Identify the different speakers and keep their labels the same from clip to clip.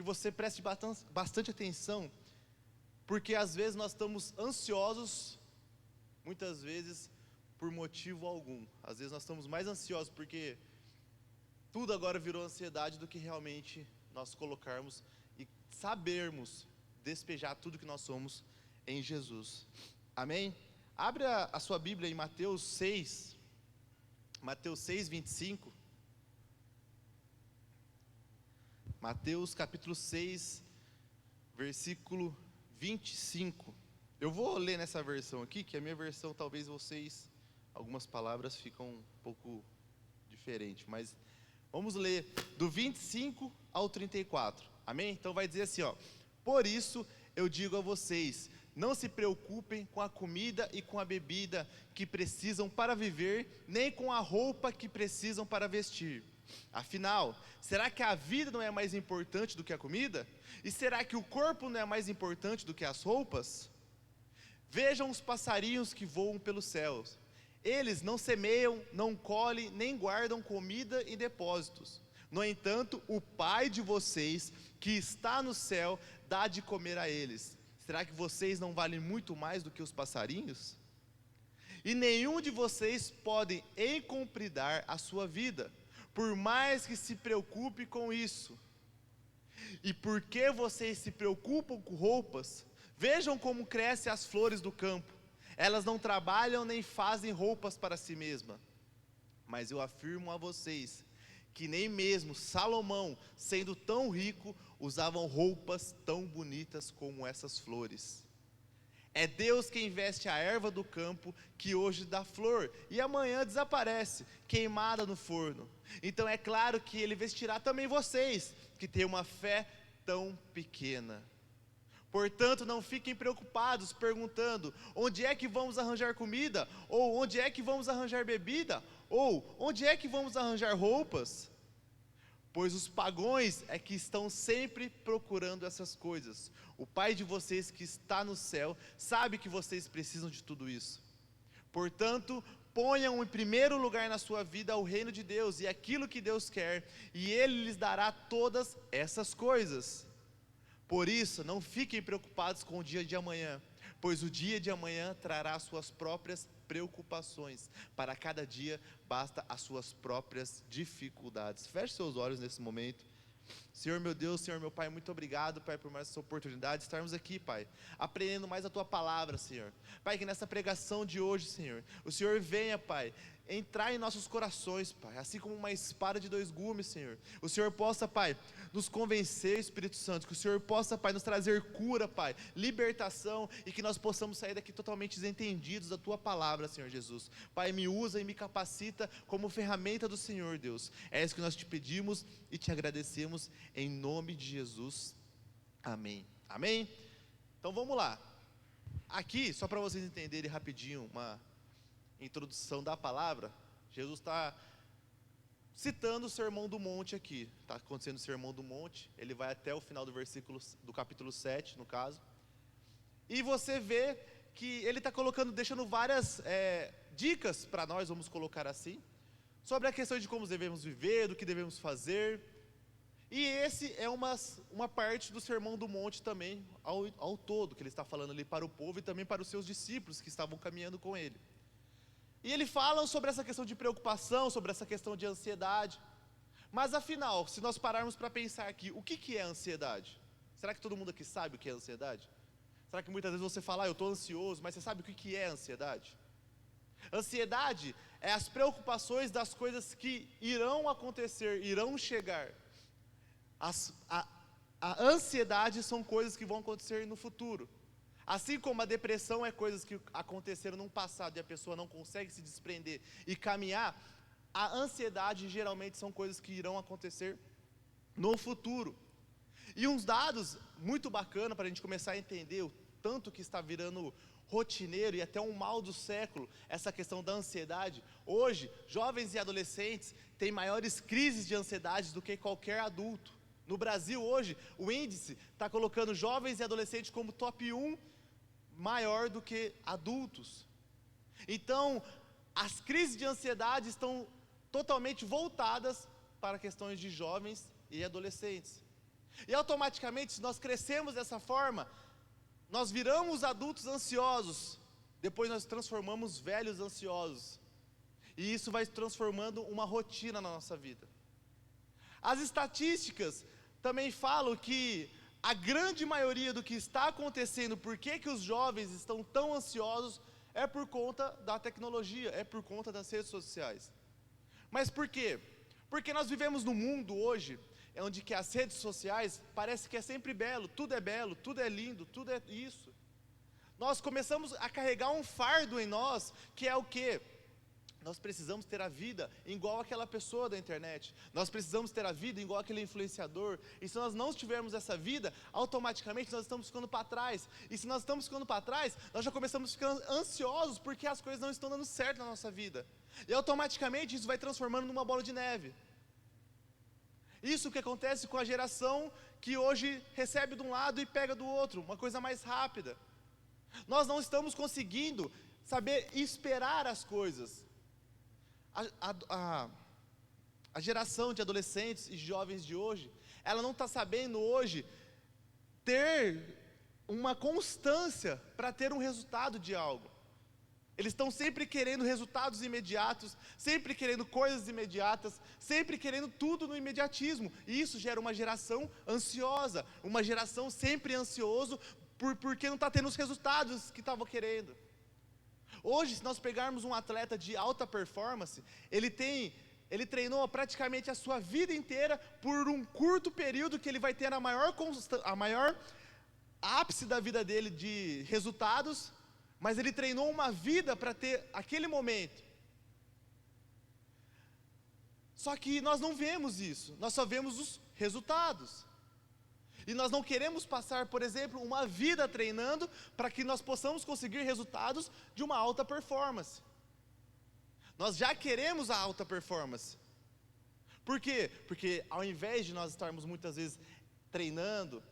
Speaker 1: que você preste bastante atenção, porque às vezes nós estamos ansiosos, muitas vezes por motivo algum. Às vezes nós estamos mais ansiosos porque tudo agora virou ansiedade do que realmente nós colocarmos e sabermos despejar tudo que nós somos em Jesus. Amém? Abre a sua Bíblia em Mateus 6, 25. Mateus capítulo 6, versículo 25. Eu vou ler nessa versão aqui, que a minha versão talvez algumas palavras ficam um pouco diferentes, mas vamos ler do 25 ao 34, amém? Então vai dizer assim, ó: por isso eu digo a vocês, não se preocupem com a comida e com a bebida que precisam para viver, nem com a roupa que precisam para vestir. Afinal, será que a vida não é mais importante do que a comida? E será que o corpo não é mais importante do que as roupas? Vejam os passarinhos que voam pelos céus. Eles não semeiam, não colhem, nem guardam comida em depósitos. No entanto, o Pai de vocês, que está no céu, dá de comer a eles. Será que vocês não valem muito mais do que os passarinhos? E nenhum de vocês pode encompridar a sua vida, por mais que se preocupe com isso. E por que vocês se preocupam com roupas? Vejam como crescem as flores do campo. Elas não trabalham nem fazem roupas para si mesmas. Mas eu afirmo a vocês que nem mesmo Salomão, sendo tão rico, usavam roupas tão bonitas como essas flores. É Deus quem veste a erva do campo, que hoje dá flor e amanhã desaparece, queimada no forno. Então é claro que Ele vestirá também vocês, que têm uma fé tão pequena. Portanto, não fiquem preocupados perguntando: onde é que vamos arranjar comida? Ou onde é que vamos arranjar bebida? Ou onde é que vamos arranjar roupas? Pois os pagãos é que estão sempre procurando essas coisas. O Pai de vocês que está no céu sabe que vocês precisam de tudo isso. Portanto, ponham em primeiro lugar na sua vida o reino de Deus e aquilo que Deus quer, e Ele lhes dará todas essas coisas. Por isso, não fiquem preocupados com o dia de amanhã, pois o dia de amanhã trará suas próprias preocupações. Para cada dia basta as suas próprias dificuldades. Feche seus olhos nesse momento. Senhor meu Deus, Senhor meu Pai, muito obrigado, Pai, por mais essa oportunidade de estarmos aqui, Pai, aprendendo mais a Tua palavra, Senhor. Pai, que nessa pregação de hoje, Senhor, o Senhor venha, Pai, entrar em nossos corações, Pai, assim como uma espada de dois gumes, Senhor. O Senhor possa, Pai, nos convencer, Espírito Santo, que o Senhor possa, Pai, nos trazer cura, Pai, libertação, e que nós possamos sair daqui totalmente desentendidos da Tua palavra, Senhor Jesus. Pai, me usa e me capacita como ferramenta do Senhor, Deus. É isso que nós te pedimos e te agradecemos em nome de Jesus. Amém. Amém? Então vamos lá. Aqui, só para vocês entenderem rapidinho, uma introdução da palavra, Jesus está citando o Sermão do Monte aqui. Está acontecendo o Sermão do Monte, ele vai até o final do capítulo 7, no caso. E você vê que ele está deixando várias dicas para nós, vamos colocar assim, sobre a questão de como devemos viver, do que devemos fazer. E esse é uma parte do Sermão do Monte também, ao todo, que ele está falando ali para o povo e também para os seus discípulos que estavam caminhando com ele. E ele fala sobre essa questão de preocupação, sobre essa questão de ansiedade. Mas afinal, se nós pararmos para pensar aqui, o que é ansiedade? Será que todo mundo aqui sabe o que é ansiedade? Será que muitas vezes você fala, eu estou ansioso, mas você sabe o que é ansiedade? Ansiedade é as preocupações das coisas que irão acontecer, irão chegar. A ansiedade são coisas que vão acontecer no futuro. Assim como a depressão é coisas que aconteceram no passado e a pessoa não consegue se desprender e caminhar, a ansiedade geralmente são coisas que irão acontecer no futuro. E uns dados muito bacanas para a gente começar a entender o tanto que está virando rotineiro e até um mal do século, essa questão da ansiedade. Hoje, jovens e adolescentes têm maiores crises de ansiedade do que qualquer adulto. No Brasil hoje, o índice está colocando jovens e adolescentes como top 1 maior do que adultos. Então, as crises de ansiedade estão totalmente voltadas para questões de jovens e adolescentes. E automaticamente, se nós crescemos dessa forma, nós viramos adultos ansiosos, depois nós transformamos velhos ansiosos, e isso vai se transformando uma rotina na nossa vida. As estatísticas também falam que a grande maioria do que está acontecendo, por que os jovens estão tão ansiosos, é por conta da tecnologia, é por conta das redes sociais. Mas por quê? Porque nós vivemos num mundo hoje, onde que as redes sociais, parece que é sempre belo, tudo é lindo, tudo é isso. Nós começamos a carregar um fardo em nós, que é o quê? Nós precisamos ter a vida igual aquela pessoa da internet, nós precisamos ter a vida igual aquele influenciador, e se nós não tivermos essa vida, automaticamente nós estamos ficando para trás, e se nós estamos ficando para trás, nós já começamos a ficar ansiosos, porque as coisas não estão dando certo na nossa vida, e automaticamente isso vai transformando numa bola de neve. Isso que acontece com a geração que hoje recebe de um lado e pega do outro, uma coisa mais rápida. Nós não estamos conseguindo saber esperar as coisas. A geração de adolescentes e jovens de hoje, ela não está sabendo hoje ter uma constância para ter um resultado de algo. Eles estão sempre querendo resultados imediatos, sempre querendo coisas imediatas, sempre querendo tudo no imediatismo, e isso gera uma geração ansiosa, uma geração sempre ansioso, porque não está tendo os resultados que estavam querendo. Hoje, se nós pegarmos um atleta de alta performance, ele treinou praticamente a sua vida inteira por um curto período que ele vai ter a maior ápice da vida dele de resultados, mas ele treinou uma vida para ter aquele momento. Só que nós não vemos isso, nós só vemos os resultados. E nós não queremos passar, por exemplo, uma vida treinando para que nós possamos conseguir resultados de uma alta performance. Nós já queremos a alta performance. Por quê? Porque ao invés de nós estarmos muitas vezes treinando,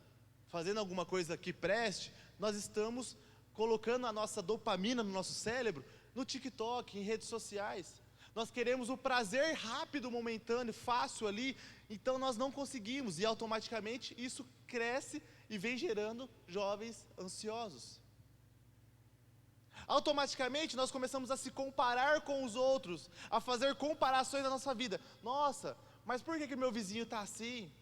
Speaker 1: fazendo alguma coisa que preste, nós estamos colocando a nossa dopamina no nosso cérebro, no TikTok, em redes sociais. Nós queremos o prazer rápido, momentâneo, fácil ali, então nós não conseguimos, e automaticamente isso cresce e vem gerando jovens ansiosos. Automaticamente nós começamos a se comparar com os outros, a fazer comparações na nossa vida. Nossa, mas por que meu vizinho está assim?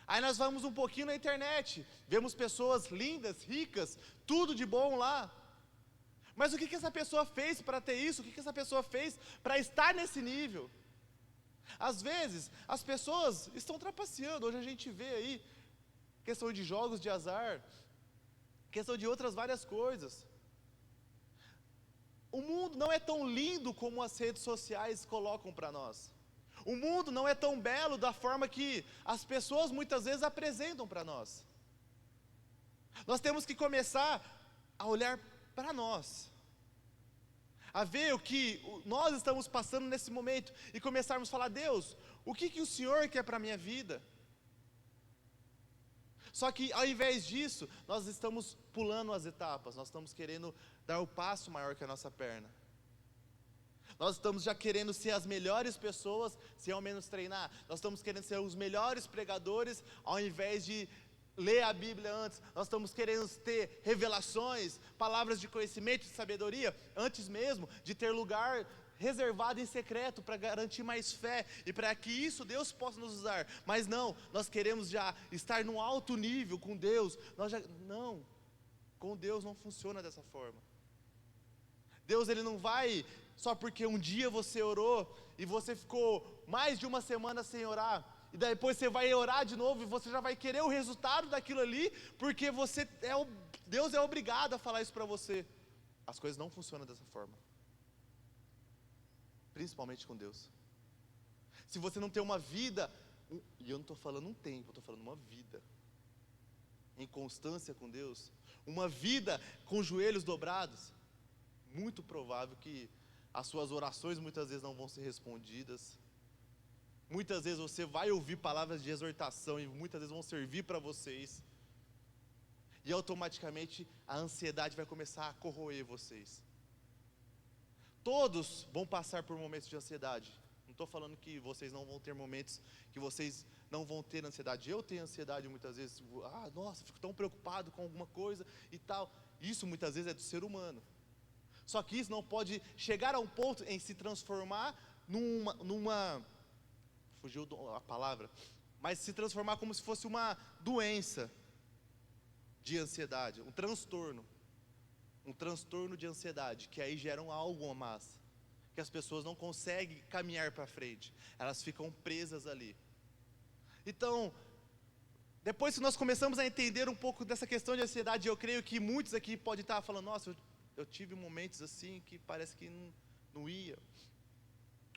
Speaker 1: Aí nós vamos um pouquinho na internet, vemos pessoas lindas, ricas, tudo de bom lá. Mas o que essa pessoa fez para ter isso? O que essa pessoa fez para estar nesse nível? Às vezes, as pessoas estão trapaceando. Hoje a gente vê aí, questão de jogos de azar, questão de outras várias coisas. O mundo não é tão lindo como as redes sociais colocam para nós. O mundo não é tão belo da forma que as pessoas muitas vezes apresentam para nós. Nós temos que começar a olhar para nós, a ver o que nós estamos passando nesse momento e começarmos a falar: Deus, o que o Senhor quer para a minha vida? Só que ao invés disso, nós estamos pulando as etapas, nós estamos querendo dar o passo maior que a nossa perna. Nós estamos já querendo ser as melhores pessoas, sem ao menos treinar. Nós estamos querendo ser os melhores pregadores, ao invés de ler a Bíblia antes. Nós estamos querendo ter revelações, palavras de conhecimento e sabedoria, antes mesmo de ter lugar reservado em secreto, para garantir mais fé, e para que isso Deus possa nos usar. Mas não, nós queremos já estar num alto nível com Deus. Não, com Deus não funciona dessa forma. Deus, Ele não vai só porque um dia você orou, e você ficou mais de uma semana sem orar, e depois você vai orar de novo, e você já vai querer o resultado daquilo ali, porque Deus é obrigado a falar isso para você. As coisas não funcionam dessa forma, principalmente com Deus. Se você não tem uma vida, e eu não estou falando um tempo, eu estou falando uma vida, em constância com Deus, uma vida com os joelhos dobrados, muito provável que as suas orações muitas vezes não vão ser respondidas. Muitas vezes você vai ouvir palavras de exortação e muitas vezes vão servir para vocês, e automaticamente a ansiedade vai começar a corroer vocês. Todos vão passar por momentos de ansiedade. Não estou falando que vocês não vão ter momentos que vocês não vão ter ansiedade. Eu tenho ansiedade muitas vezes, nossa, fico tão preocupado com alguma coisa e tal. Isso muitas vezes é do ser humano. Só que isso não pode chegar a um ponto em se transformar fugiu a palavra, mas se transformar como se fosse uma doença de ansiedade, um transtorno de ansiedade, que aí geram algo a mais, que as pessoas não conseguem caminhar para frente, elas ficam presas ali. Então, depois que nós começamos a entender um pouco dessa questão de ansiedade, eu creio que muitos aqui podem estar falando, nossa, eu tive momentos assim que parece que não ia.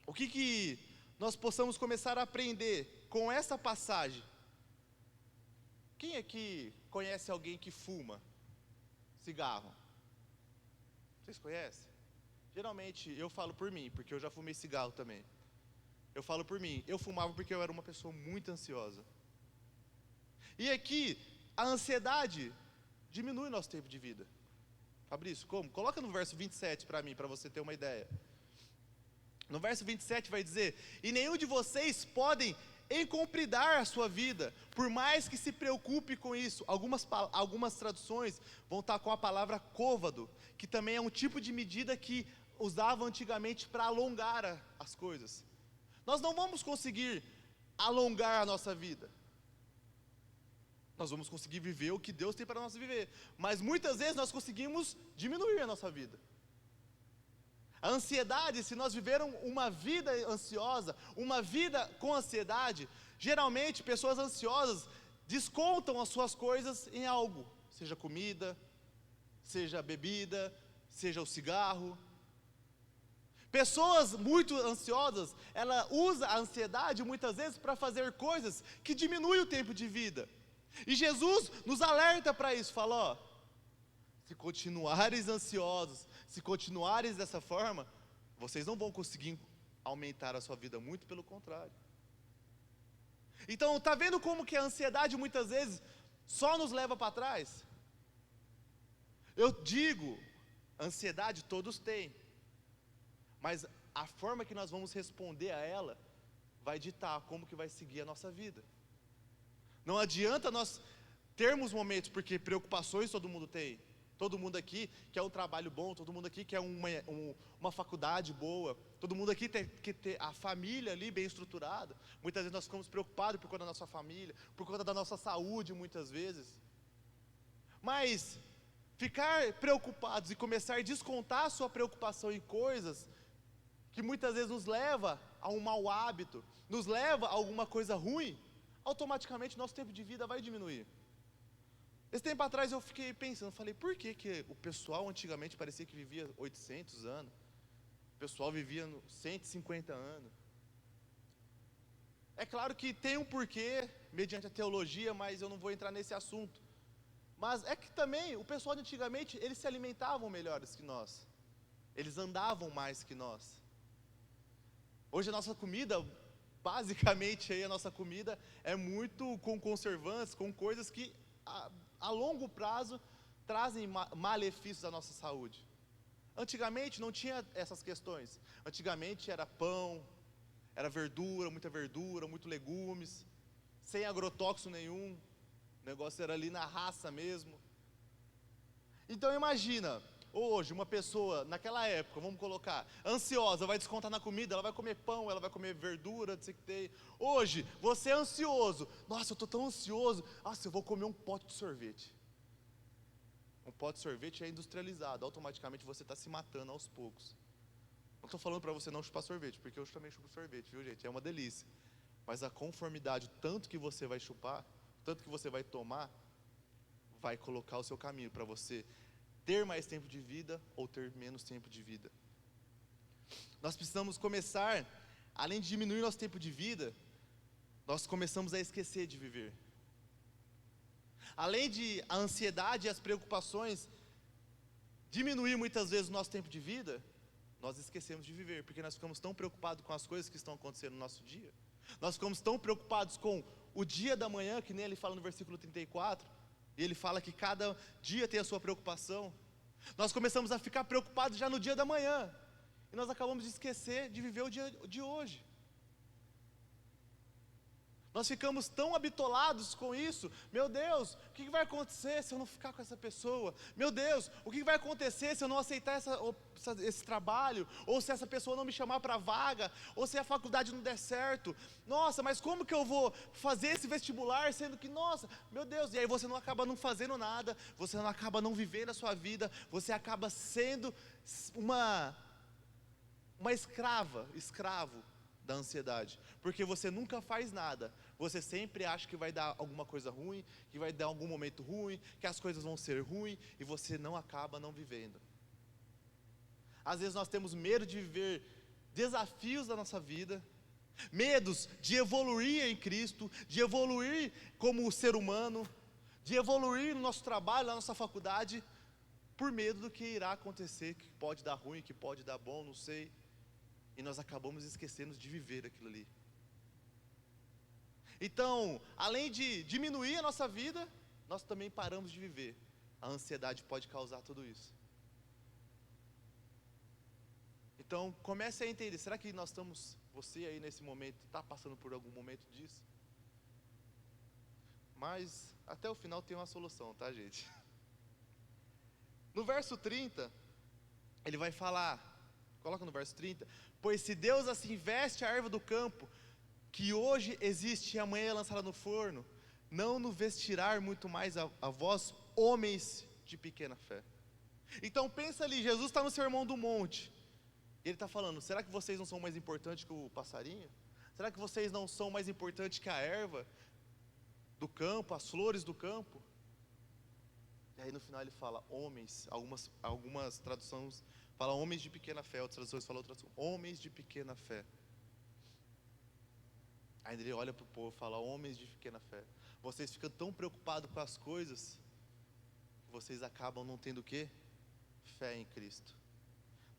Speaker 1: O que nós possamos começar a aprender com essa passagem? Quem aqui conhece alguém que fuma cigarro? Vocês conhecem? Geralmente eu falo por mim, porque eu já fumei cigarro também. Eu falo por mim, eu fumava porque eu era uma pessoa muito ansiosa. E aqui, a ansiedade diminui nosso tempo de vida. Fabrício, como? Coloca no verso 27 para mim, para você ter uma ideia. No verso 27 vai dizer, e nenhum de vocês podem encompridar a sua vida, por mais que se preocupe com isso. Algumas traduções vão estar com a palavra côvado, que também é um tipo de medida que usavam antigamente para alongar as coisas. Nós não vamos conseguir alongar a nossa vida. Nós vamos conseguir viver o que Deus tem para nós viver, mas muitas vezes nós conseguimos diminuir a nossa vida. A ansiedade, se nós vivermos uma vida ansiosa, uma vida com ansiedade, geralmente pessoas ansiosas descontam as suas coisas em algo, seja comida, seja bebida, seja o cigarro. Pessoas muito ansiosas, ela usa a ansiedade muitas vezes para fazer coisas que diminuem o tempo de vida. E Jesus nos alerta para isso, fala, se continuares ansiosos, se continuares dessa forma, vocês não vão conseguir aumentar a sua vida, muito pelo contrário. Então, está vendo como que a ansiedade muitas vezes só nos leva para trás? Eu digo, ansiedade todos têm, mas a forma que nós vamos responder a ela vai ditar como que vai seguir a nossa vida. Não adianta nós termos momentos, porque preocupações todo mundo tem. Todo mundo aqui quer um trabalho bom, todo mundo aqui quer uma faculdade boa, todo mundo aqui quer ter a família ali bem estruturada. Muitas vezes nós ficamos preocupados por conta da nossa família, por conta da nossa saúde muitas vezes. Mas ficar preocupados e começar a descontar a sua preocupação em coisas que muitas vezes nos leva a um mau hábito, nos leva a alguma coisa ruim, automaticamente nosso tempo de vida vai diminuir. Esse tempo atrás eu fiquei pensando, falei, por que o pessoal antigamente parecia que vivia 800 anos, o pessoal vivia 150 anos? É claro que tem um porquê, mediante a teologia, mas eu não vou entrar nesse assunto. Mas é que também, o pessoal de antigamente, eles se alimentavam melhores que nós, eles andavam mais que nós. Hoje a nossa comida, basicamente aí a nossa comida é muito com conservantes, com coisas que a longo prazo trazem malefícios à nossa saúde. Antigamente não tinha essas questões. Antigamente era pão, era verdura, muito legumes, sem agrotóxico nenhum. O negócio era ali na raça mesmo. Então imagina, hoje uma pessoa, naquela época, vamos colocar, ansiosa, vai descontar na comida, ela vai comer pão, ela vai comer verdura, não sei o que tem. Hoje, você é ansioso, nossa, eu estou tão ansioso, nossa, eu vou comer um pote de sorvete. Um pote de sorvete é industrializado, automaticamente você está se matando aos poucos. Não estou falando para você não chupar sorvete, porque eu também chupo sorvete, viu gente, é uma delícia. Mas a conformidade, tanto que você vai chupar, tanto que você vai tomar, vai colocar o seu caminho para você ter mais tempo de vida ou ter menos tempo de vida. Nós precisamos começar, além de diminuir nosso tempo de vida, nós começamos a esquecer de viver. Além de a ansiedade e as preocupações diminuir muitas vezes o nosso tempo de vida, nós esquecemos de viver, porque nós ficamos tão preocupados com as coisas que estão acontecendo no nosso dia. Nós ficamos tão preocupados com o dia da manhã, que nem ele fala no versículo 34, e ele fala que cada dia tem a sua preocupação. Nós começamos a ficar preocupados já no dia da manhã, e nós acabamos de esquecer de viver o dia de hoje. Nós ficamos tão habitolados com isso. Meu Deus, o que vai acontecer se eu não ficar com essa pessoa? Meu Deus, o que vai acontecer se eu não aceitar esse trabalho? Ou se essa pessoa não me chamar para a vaga? Ou se a faculdade não der certo? Nossa, mas como que eu vou fazer esse vestibular, sendo que, nossa, meu Deus, e aí você não acaba não fazendo nada, você não acaba não vivendo a sua vida, você acaba sendo uma escravo da ansiedade, porque você nunca faz nada, você sempre acha que vai dar alguma coisa ruim, que vai dar algum momento ruim, que as coisas vão ser ruins, e você não acaba não vivendo. Às vezes nós temos medo de viver desafios da nossa vida, medos de evoluir em Cristo, de evoluir como ser humano, de evoluir no nosso trabalho, na nossa faculdade, por medo do que irá acontecer, que pode dar ruim, que pode dar bom, não sei. E nós acabamos esquecendo de viver aquilo ali. Então, além de diminuir a nossa vida, nós também paramos de viver. A ansiedade pode causar tudo isso. Então, comece a entender, será que nós estamos, você aí nesse momento, está passando por algum momento disso? Mas, até o final tem uma solução, tá, gente? No verso 30, ele vai falar, coloca no verso 30, pois se Deus assim veste a erva do campo, que hoje existe e amanhã é lançada no forno, não nos vestirá muito mais a vós, homens de pequena fé. Então pensa ali, Jesus está no Sermão do Monte, ele está falando, será que vocês não são mais importantes que o passarinho? Será que vocês não são mais importantes que a erva do campo, as flores do campo? E aí no final ele fala, homens, algumas traduções falam homens de pequena fé, outras traduções falam homens de pequena fé. Aí ele olha para o povo e fala, homens de pequena fé, vocês ficam tão preocupados com as coisas, que vocês acabam não tendo o quê? Fé em Cristo.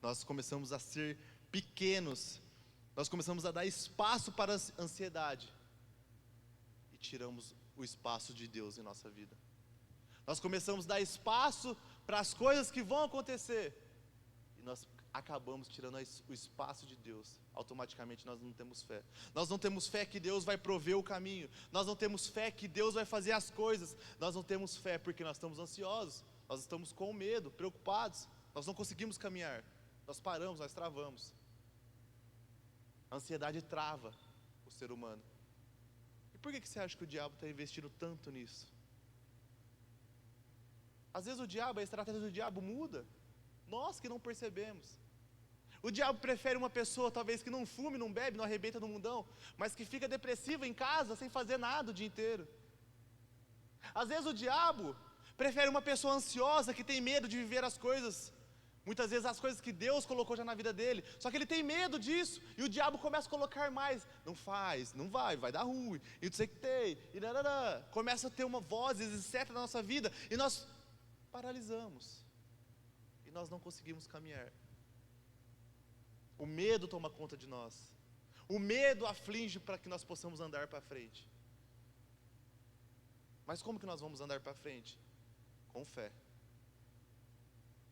Speaker 1: Nós começamos a ser pequenos, nós começamos a dar espaço para a ansiedade, e tiramos o espaço de Deus em nossa vida. Nós começamos a dar espaço para as coisas que vão acontecer, e nós acabamos tirando o espaço de Deus. Automaticamente nós não temos fé. Nós não temos fé que Deus vai prover o caminho. Nós não temos fé que Deus vai fazer as coisas. Nós não temos fé porque nós estamos ansiosos. Nós estamos com medo, preocupados. Nós não conseguimos caminhar. Nós paramos, nós travamos. A ansiedade trava o ser humano. E por que você acha que o diabo está investindo tanto nisso? Às vezes a estratégia do diabo muda. Nós que não percebemos. O diabo prefere uma pessoa talvez que não fume, não bebe, não arrebenta no mundão, mas que fica depressiva em casa, sem fazer nada o dia inteiro. Às vezes o diabo prefere uma pessoa ansiosa, que tem medo de viver as coisas, muitas vezes as coisas que Deus colocou já na vida dele, só que ele tem medo disso, e o diabo começa a colocar mais, não faz, não vai dar ruim, e tu sei que tem, e começa a ter vozes, etc. na nossa vida, e nós paralisamos, e nós não conseguimos caminhar. O medo toma conta de nós, o medo aflige para que nós possamos andar para frente. Mas como que nós vamos andar para frente? Com fé.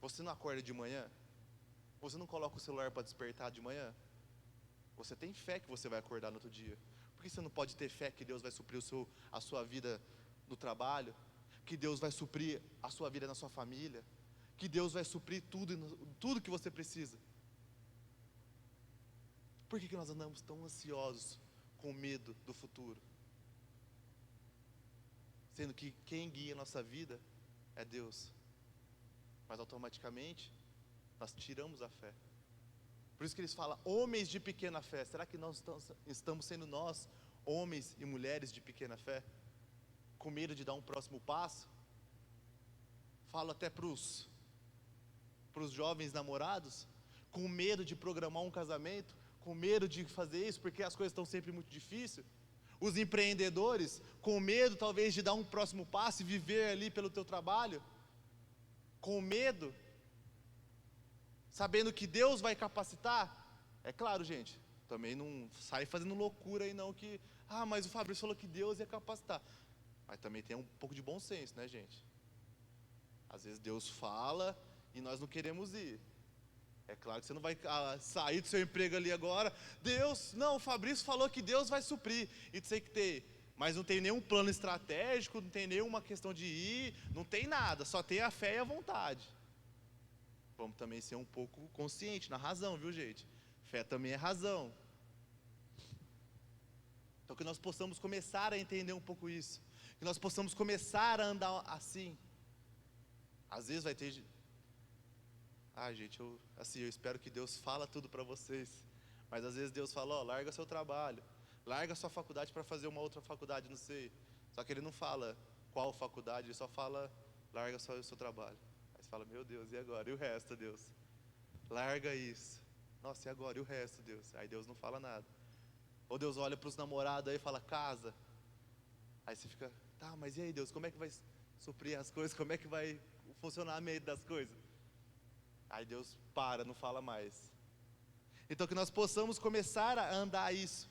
Speaker 1: Você não acorda de manhã? Você não coloca o celular para despertar de manhã? Você tem fé que você vai acordar no outro dia. Por que você não pode ter fé que Deus vai suprir a sua vida no trabalho? Que Deus vai suprir a sua vida na sua família? Que Deus vai suprir tudo que você precisa? Por que nós andamos tão ansiosos, com medo do futuro? Sendo que quem guia a nossa vida é Deus. Mas automaticamente, nós tiramos a fé. Por isso que eles falam, homens de pequena fé. Será que nós estamos sendo nós, homens e mulheres de pequena fé? Com medo de dar um próximo passo? Falo até para os jovens namorados, com medo de programar um casamento, com medo de fazer isso, porque as coisas estão sempre muito difíceis. Os empreendedores, com medo talvez de dar um próximo passo e viver ali pelo teu trabalho, com medo, sabendo que Deus vai capacitar. É claro, gente, também não sai fazendo loucura aí não, que, mas o Fabrício falou que Deus ia capacitar. Mas também tem um pouco de bom senso, né, gente? Às vezes Deus fala e nós não queremos ir. É claro que você não vai sair do seu emprego ali agora. O Fabrício falou que Deus vai suprir. E tu sei que tem. mas não tem nenhum plano estratégico, não tem nenhuma questão de ir, não tem nada, só tem a fé e a vontade. Vamos também ser um pouco conscientes na razão, viu, gente? Fé também é razão. Então que nós possamos começar a entender um pouco isso, que nós possamos começar a andar assim. Às vezes vai ter... gente, eu espero que Deus fala tudo para vocês, mas às vezes Deus fala, larga seu trabalho, larga sua faculdade para fazer uma outra faculdade, não sei. Só que Ele não fala qual faculdade, Ele só fala, larga só o seu trabalho. Aí você fala, meu Deus, e agora? E o resto, Deus? Larga isso. Nossa, e agora? E o resto, Deus? Aí Deus não fala nada. Ou Deus olha para os namorados aí e fala, casa. Aí você fica, tá, mas e aí, Deus, como é que vai suprir as coisas? Como é que vai funcionar a meio das coisas? Aí Deus não fala mais. Então que nós possamos começar a andar isso.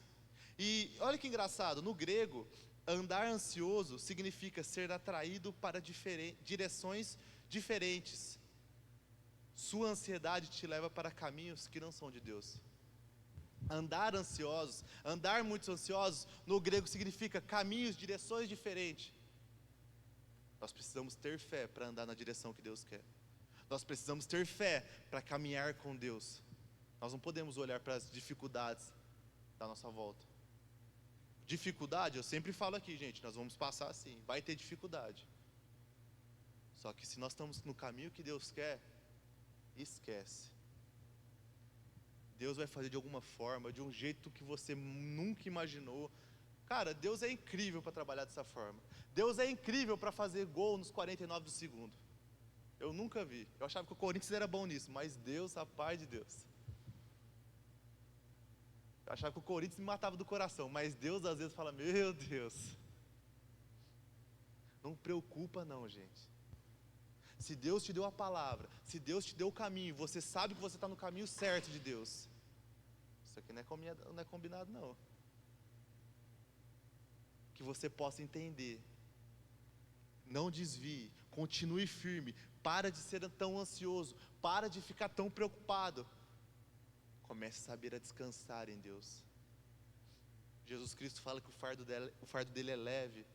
Speaker 1: E olha que engraçado, no grego, andar ansioso significa ser atraído para direções diferentes. Sua ansiedade te leva para caminhos que não são de Deus. Andar ansiosos, andar muito ansiosos, no grego significa caminhos, direções diferentes. Nós precisamos ter fé para andar na direção que Deus quer. Nós precisamos ter fé para caminhar com Deus. Nós não podemos olhar para as dificuldades da nossa volta. Dificuldade, eu sempre falo aqui, gente, nós vamos passar assim, vai ter dificuldade. Só que se nós estamos no caminho que Deus quer, esquece. Deus vai fazer de alguma forma, de um jeito que você nunca imaginou. Cara, Deus é incrível para trabalhar dessa forma. Deus é incrível para fazer gol nos 49 do segundo. Eu nunca vi. Eu achava que o Corinthians era bom nisso, mas Deus, a paz de Deus. Eu achava que o Corinthians me matava do coração, mas Deus às vezes fala, meu Deus. Não preocupa não, gente. Se Deus te deu a palavra, se Deus te deu o caminho, você sabe que você está no caminho certo de Deus. Isso aqui não é combinado não. Que você possa entender. Não desvie, continue firme. Para de ser tão ansioso, para de ficar tão preocupado. Comece a saber a descansar em Deus. Jesus Cristo fala que o fardo dele é leve,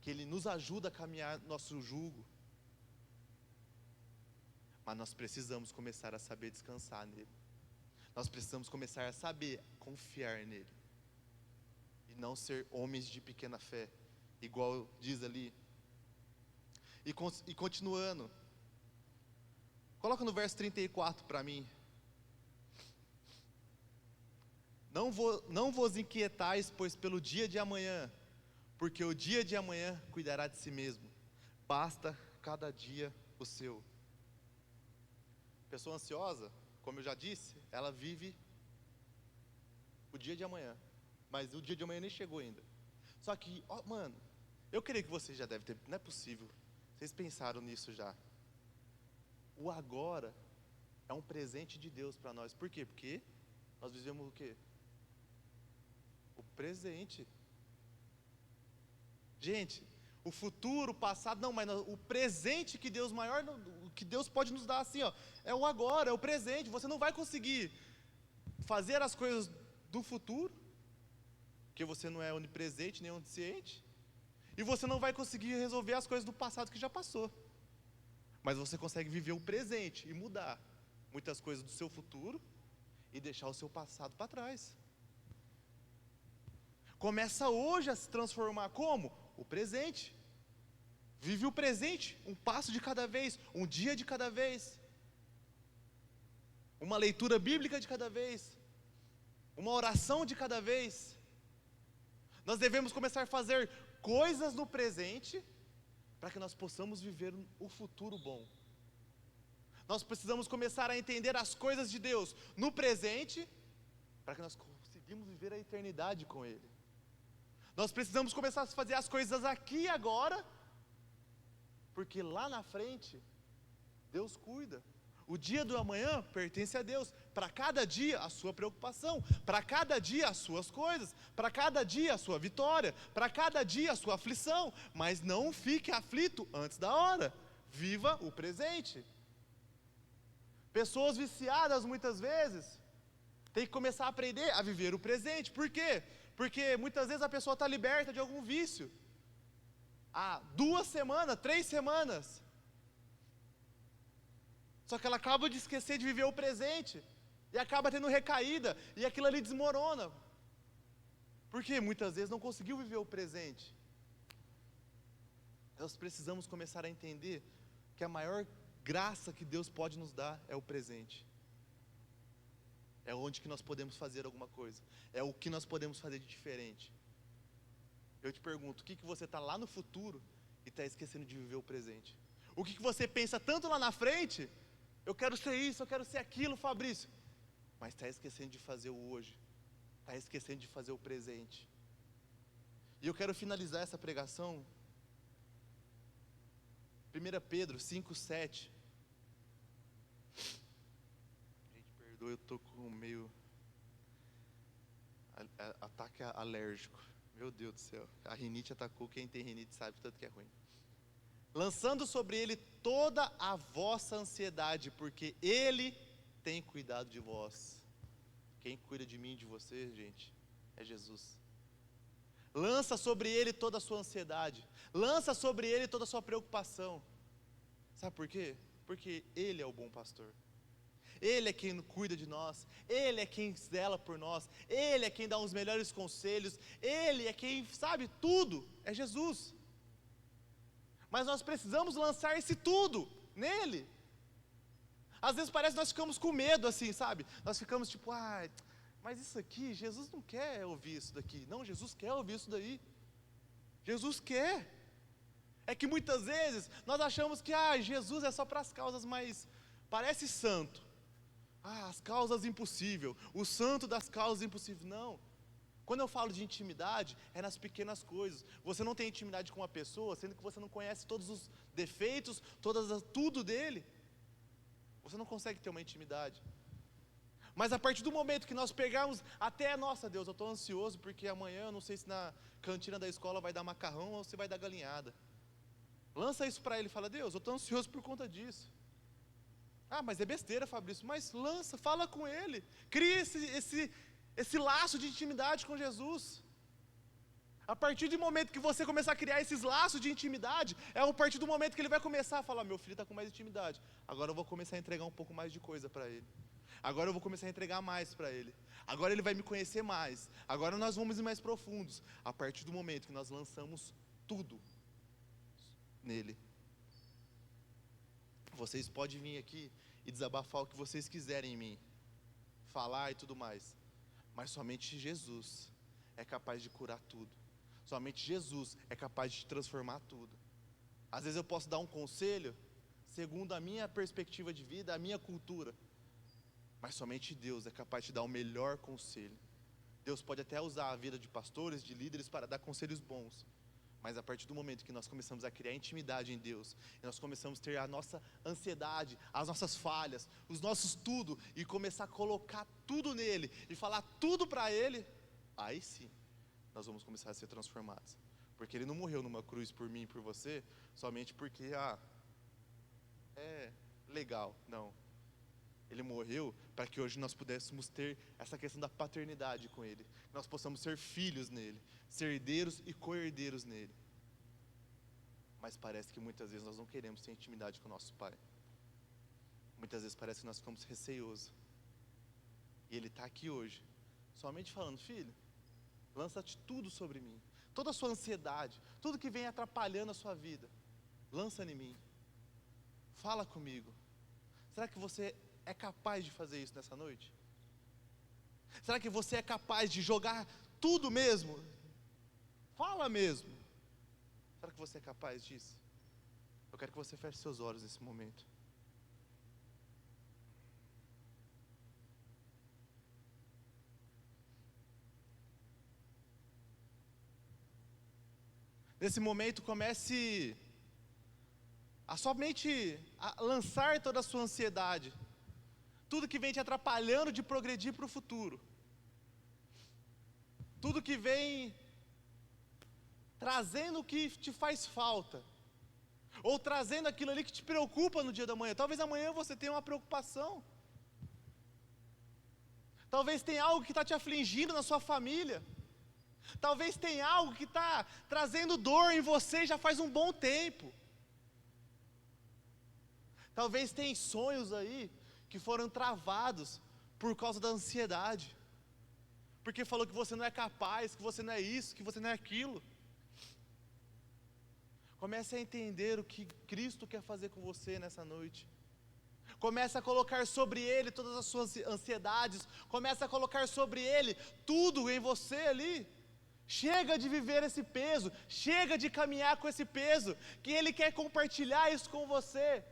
Speaker 1: que Ele nos ajuda a caminhar nosso jugo. Mas nós precisamos começar a saber descansar nele. Nós precisamos começar a saber confiar nele. E não ser homens de pequena fé, igual diz ali. E continuando, coloca no verso 34 para mim. Não vos inquietais, pois pelo dia de amanhã, porque o dia de amanhã cuidará de si mesmo. Basta cada dia o seu. Pessoa ansiosa, como eu já disse, ela vive o dia de amanhã, mas o dia de amanhã nem chegou ainda. Só que, eu creio que vocês já devem ter, não é possível, vocês pensaram nisso já. O agora é um presente de Deus para nós. Por quê? Porque nós vivemos o quê? O presente. Gente, o futuro, o passado, não, mas o presente que Deus maior, que Deus pode nos dar assim, é o agora, é o presente. Você não vai conseguir fazer as coisas do futuro, porque você não é onipresente nem onisciente, e você não vai conseguir resolver as coisas do passado que já passou. Mas você consegue viver o presente e mudar muitas coisas do seu futuro e deixar o seu passado para trás. Começa hoje a se transformar como? O presente. Vive o presente, um passo de cada vez, um dia de cada vez. Uma leitura bíblica de cada vez. Uma oração de cada vez. Nós devemos começar a fazer coisas no presente para que nós possamos viver o futuro bom. Nós precisamos começar a entender as coisas de Deus no presente para que nós conseguimos viver a eternidade com Ele. Nós precisamos começar a fazer as coisas aqui e agora, porque lá na frente, Deus cuida. O dia do amanhã pertence a Deus. Para cada dia a sua preocupação, para cada dia as suas coisas, para cada dia a sua vitória, para cada dia a sua aflição. Mas não fique aflito antes da hora. Viva o presente. Pessoas viciadas muitas vezes têm que começar a aprender a viver o presente. Por quê? Porque muitas vezes a pessoa está liberta de algum vício. Há 2 semanas, 3 semanas. Só que ela acaba de esquecer de viver o presente. E acaba tendo recaída. E aquilo ali desmorona. Porque muitas vezes não conseguiu viver o presente. Nós precisamos começar a entender que a maior graça que Deus pode nos dar é o presente. É onde que nós podemos fazer alguma coisa. É o que nós podemos fazer de diferente. Eu te pergunto, o que você está lá no futuro e está esquecendo de viver o presente? O que você pensa tanto lá na frente? Eu quero ser isso, eu quero ser aquilo, Fabrício. Mas está esquecendo de fazer o hoje. Está esquecendo de fazer o presente. E eu quero finalizar essa pregação. 1 Pedro 5,7. Gente, perdoa, eu estou com meio ataque alérgico. Meu Deus do céu, a rinite atacou, quem tem rinite sabe o tanto que é ruim. Lançando sobre ele toda a vossa ansiedade, porque ele tem cuidado de vós. Quem cuida de mim e de você, gente, é Jesus. Lança sobre ele toda a sua ansiedade. Lança sobre ele toda a sua preocupação. Sabe por quê? Porque ele é o bom pastor. Ele é quem cuida de nós. Ele é quem zela por nós. Ele é quem dá os melhores conselhos. Ele é quem sabe tudo. É Jesus. Mas nós precisamos lançar esse tudo nele. Às vezes parece que nós ficamos com medo assim, sabe? Nós ficamos tipo, mas isso aqui, Jesus não quer ouvir isso daqui. Não, Jesus quer ouvir isso daí. Jesus quer. É que muitas vezes nós achamos que Jesus é só para as causas mais, parece santo. As causas impossíveis, o santo das causas impossíveis. Não. Quando eu falo de intimidade, é nas pequenas coisas. Você não tem intimidade com uma pessoa, sendo que você não conhece todos os defeitos, tudo dele. Você não consegue ter uma intimidade. Mas a partir do momento que nós pegarmos até, nossa Deus, eu estou ansioso porque amanhã eu não sei se na cantina da escola vai dar macarrão ou se vai dar galinhada. Lança isso para ele e fala, Deus, eu estou ansioso por conta disso. Mas é besteira, Fabrício, mas lança, fala com ele. Cria esse laço de intimidade com Jesus. A partir do momento que você começar a criar esses laços de intimidade, é a partir do momento que ele vai começar a falar, meu filho está com mais intimidade, agora eu vou começar a entregar um pouco mais de coisa para ele. Agora eu vou começar a entregar mais para ele. Agora ele vai me conhecer mais. Agora nós vamos ir mais profundos. A partir do momento que nós lançamos tudo nele. Vocês podem vir aqui e desabafar o que vocês quiserem em mim. Falar e tudo mais. Mas somente Jesus é capaz de curar tudo. Somente Jesus é capaz de transformar tudo. Às vezes eu posso dar um conselho segundo a minha perspectiva de vida, a minha cultura. Mas somente Deus é capaz de dar o melhor conselho. Deus pode até usar a vida de pastores, de líderes para dar conselhos bons. Mas a partir do momento que nós começamos a criar intimidade em Deus, e nós começamos a ter a nossa ansiedade, as nossas falhas, os nossos tudo, e começar a colocar tudo nele, e falar tudo para ele, aí sim, nós vamos começar a ser transformados. Porque ele não morreu numa cruz por mim e por você, somente porque, é legal, não. Ele morreu para que hoje nós pudéssemos ter essa questão da paternidade com ele. Que nós possamos ser filhos nele, ser herdeiros e co-herdeiros nele. Mas parece que muitas vezes nós não queremos ter intimidade com o nosso pai. Muitas vezes parece que nós ficamos receosos. E ele está aqui hoje, somente falando, filho, lança-te tudo sobre mim. Toda a sua ansiedade, tudo que vem atrapalhando a sua vida, lança em mim. Fala comigo. Será que você é capaz de fazer isso nessa noite? Será que você é capaz de jogar tudo mesmo? Fala mesmo. Será que você é capaz disso? Eu quero que você feche seus olhos nesse momento. Nesse momento comece somente a lançar toda a sua ansiedade. Tudo que vem te atrapalhando de progredir para o futuro. Tudo que vem trazendo o que te faz falta. Ou trazendo aquilo ali que te preocupa no dia da manhã. Talvez amanhã você tenha uma preocupação. Talvez tenha algo que está te afligindo na sua família.
Speaker 2: Talvez tenha algo que está trazendo dor em você já faz um bom tempo. Talvez tenha sonhos aí que foram travados por causa da ansiedade. Porque falou que você não é capaz, que você não é isso, que você não é aquilo. Comece a entender o que Cristo quer fazer com você nessa noite. Comece a colocar sobre Ele todas as suas ansiedades. Comece a colocar sobre Ele tudo em você ali. Chega de viver esse peso. Chega de caminhar com esse peso. Que Ele quer compartilhar isso com você.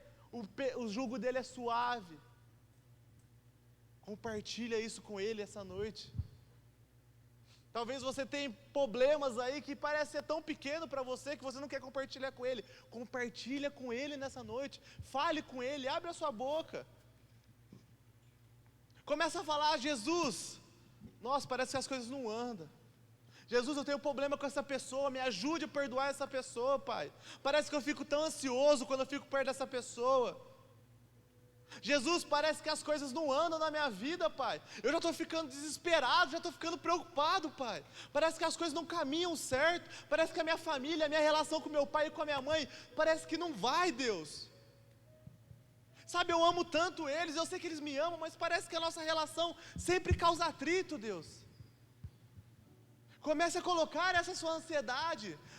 Speaker 2: O jugo dele é suave. Compartilha isso com Ele essa noite. Talvez você tenha problemas aí que parece ser tão pequeno para você que você não quer compartilhar com Ele. Compartilha com Ele nessa noite. Fale com Ele, abre a sua boca. Começa a falar, Jesus, nossa, parece que as coisas não andam. Jesus, eu tenho problema com essa pessoa, me ajude a perdoar essa pessoa, Pai. Parece que eu fico tão ansioso quando eu fico perto dessa pessoa. Jesus, parece que as coisas não andam na minha vida, Pai. Eu já estou ficando desesperado, já estou ficando preocupado, Pai. Parece que as coisas não caminham certo. Parece que a minha família, a minha relação com meu pai e com a minha mãe, parece que não vai, Deus. Sabe, eu amo tanto eles, eu sei que eles me amam, mas parece que a nossa relação sempre causa atrito, Deus. Comece a colocar essa sua ansiedade.